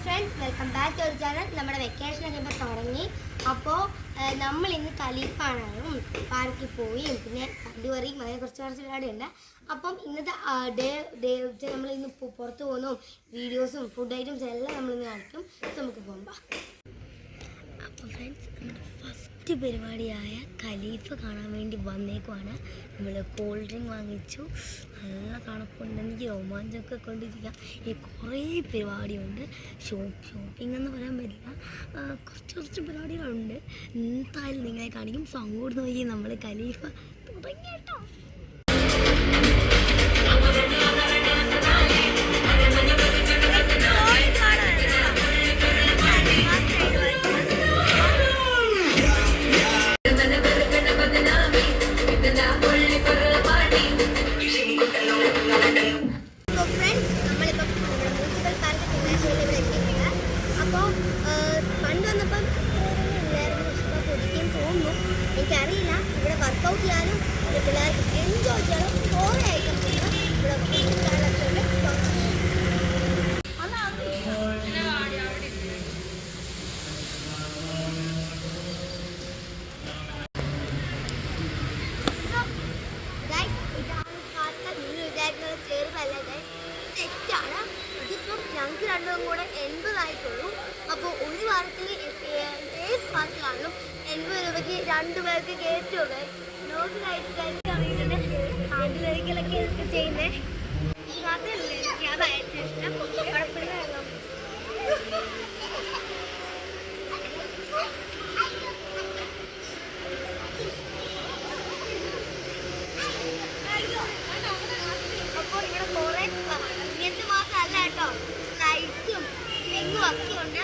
Friends, welcome back to our channel. നമ്മുടെ വെക്കേഷനൊക്കെ ഇപ്പോൾ തുടങ്ങി. അപ്പോൾ നമ്മൾ ഇന്ന് ഖലീഫാണും പാർക്കിൽ പോയി പിന്നെ കണ്ടുപറിയും അങ്ങനെ കുറച്ച് പരിപാടിയുണ്ട്. അപ്പം ഇന്നത്തെ നമ്മൾ ഇന്ന് പുറത്ത് പോകുന്നു വീഡിയോസും ഫുഡ് ഐറ്റംസും എല്ലാം നമ്മളിന്ന് കാണിക്കും. നമുക്ക് പോകുമ്പോൾ അപ്പോൾ ഫ്രണ്ട്സ്, നമ്മുടെ ഫസ്റ്റ് പരിപാടിയായ ഖലീഫ് കാണാൻ വേണ്ടി വന്നേക്കുവാണ്. നമ്മൾ കോൾഡ് ഡ്രിങ്ക് വാങ്ങിച്ചു. നല്ല തണുപ്പുണ്ട്. എനിക്ക് രോമാഞ്ചമൊക്കെ കൊണ്ടിരിക്കുക. ഈ കുറേ പരിപാടിയുണ്ട്. ഷോപ്പിംഗ് എന്ന് പറയാൻ പറ്റില്ല, കുറച്ച് പരിപാടികളുണ്ട്. എന്തായാലും നിങ്ങളെ കാണിക്കും. സോ അങ്ങോട്ട് നോക്കി നമ്മൾ ഖലീഫ് തുടങ്ങി കേട്ടോ. അപ്പോൾ പണ്ട് വന്നപ്പം ഇല്ലായിരുന്നു, ഇഷ്ടം പുതിക്കും തോന്നുന്നു. എനിക്കറിയില്ല. ഇവിടെ വർക്കൗട്ട് ചെയ്യാനും പിള്ളേർക്ക് എൻജോയ് ചെയ്യാനും കുറേ ഐറ്റംസ് ഉണ്ട്. ഇവിടെ ചെറുതല്ല, തെറ്റാണ്. ഇതിപ്പം ഞങ്ങൾക്ക് രണ്ടും കൂടെ 80 ആയിട്ടുള്ളൂ. അപ്പോൾ ഒരു വാരത്തിൽ ഏത് പാർക്കിലാണെങ്കിലും 80 രൂപയ്ക്ക് 2 പേർക്ക് കയറ്റുക. നോക്കിലായിട്ട് അറിയുന്നത് ആദ്യ കഴിക്കലൊക്കെ എനിക്ക് ചെയ്യുന്നത്. അതല്ലേ എനിക്ക് അതായിട്ട് ഇഷ്ടം. കുഴപ്പമില്ല. അപ്പോൾ ഇവിടെ കുറേ ഇങ്ങനത്തെ മാത്രമല്ല കേട്ടോ, സ്ലൈഡ്സും സ്വിങ്ങും ഒക്കെ ഉണ്ട്.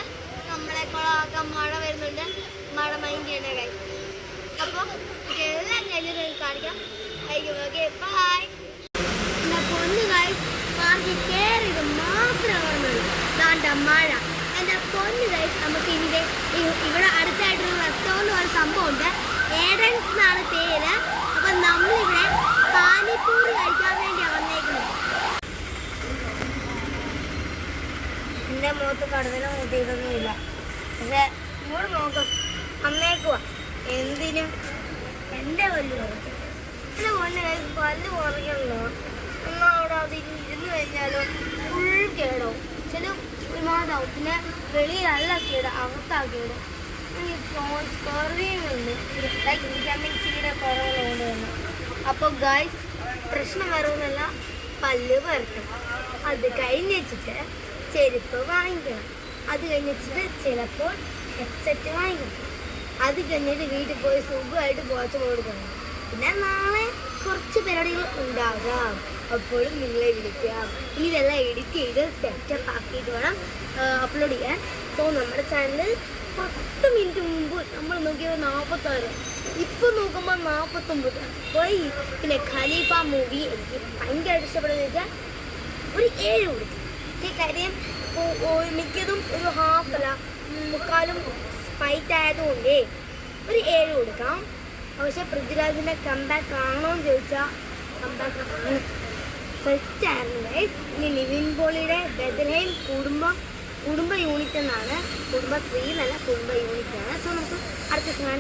നമ്മളെ കുളമൊക്കെ മഴ വരുന്നുണ്ട്. മഴ മൈൻഡ് ചെയ്യണ കാര്യം. അപ്പോൾ ഇതെല്ലാം കഴിഞ്ഞ് കാണിക്കാം. Okay, bye. എന്താ പൊന്ന് കായ്, പാർക്കിൽ കയറിയത് മാത്രമാണ് ദാണ്ട മഴ. എൻ്റെ പൊന്ന് കായ്, നമുക്ക് ഇവിടെ അടുത്തായിട്ടൊരു റെസ്റ്റോറൻറ്റ് പോലെ സംഭവമുണ്ട്. ഏഡൻസ് എന്നാണ് പേര്. അപ്പം നമ്മളിവിടെ പാനിപ്പൂരി കഴിക്കാൻ വേണ്ടിയാണ് വന്നേക്കുന്നത്. എൻ്റെ മുഖത്ത് കടുതലും കൂട്ടിയിട്ടൊന്നുമില്ല, പക്ഷെ ഇങ്ങോട്ട് നോക്കും അമ്മേക്കുവാ. എന്തിനും എൻ്റെ പല്ല് കുറയ്ക്കും. എൻ്റെ പൊന്നെ പല്ല് കുറയ്ക്കണല്ലോ. എന്നാൽ അവിടെ അതിൽ ഇരുന്ന് കഴിഞ്ഞാലോ ഫുൾ കേടാവും. ചില ഒരുമാതാവും. പിന്നെ വെളിയിലല്ല കേട്, അകത്താക്കിയിടും. കറിയുമുണ്ട്, ലൈക്ക് വിറ്റാമിൻ സിയുടെ കുറവുള്ളതുകൊണ്ട് തന്നെ. അപ്പോൾ ഗൈസ്, പ്രശ്നം വരുമെന്നല്ല, പല്ല് പരത്തും. അത് കഴിഞ്ഞ് വെച്ചിട്ട് ചെരുപ്പ് വാങ്ങിക്കണം. അത് കഴിഞ്ഞിട്ട് ചിലപ്പോൾ ഹെഡ്സെറ്റ് വാങ്ങിക്കണം. അത് കഴിഞ്ഞിട്ട് വീട്ടിൽ പോയി സുഖമായിട്ട് പോച്ച് കൊടുക്കണം. പിന്നെ നാളെ കുറച്ച് പരിപാടികൾ ഉണ്ടാകാം. അപ്പോഴും നിങ്ങളെ വിളിക്കാം. ഇനി ഇതെല്ലാം എഡിറ്റ് ചെയ്ത് സെറ്റപ്പ് ആക്കിയിട്ട് വേണം അപ്ലോഡ് ചെയ്യാൻ. സോ നമ്മുടെ ചാനൽ 10 മിനിറ്റ് മുമ്പ് നമ്മൾ നോക്കിയത് 46, ഇപ്പം നോക്കുമ്പോൾ 49 പോയി. പിന്നെ ഖലീഫ മൂവി എനിക്ക് ഭയങ്കരമായിട്ട് ഇഷ്ടപ്പെടുന്നത് വെച്ചാൽ ഒരു 7 കൊടുക്കും. കാര്യം മിക്കതും ഒരു ഹാഫ് അല്ല 3/4 ഫൈറ്റ് ആയതുകൊണ്ട് ഒരു 7 കൊടുക്കാം. പക്ഷെ പൃഥ്വിരാജിൻ്റെ കംബാക്ക് കാണണമെന്ന് ചോദിച്ചാൽ കംബാക്ക് സെറ്റായിരുന്നു. ഇനി നിവിൻ പോളിയുടെ ബെത്ലഹേം കുടുംബ യൂണിറ്റ് എന്നാണ്. കുടുംബശ്രീ എന്നല്ല, കുടുംബ യൂണിറ്റാണ്. സോ നമുക്ക് അടുത്ത കാണാൻ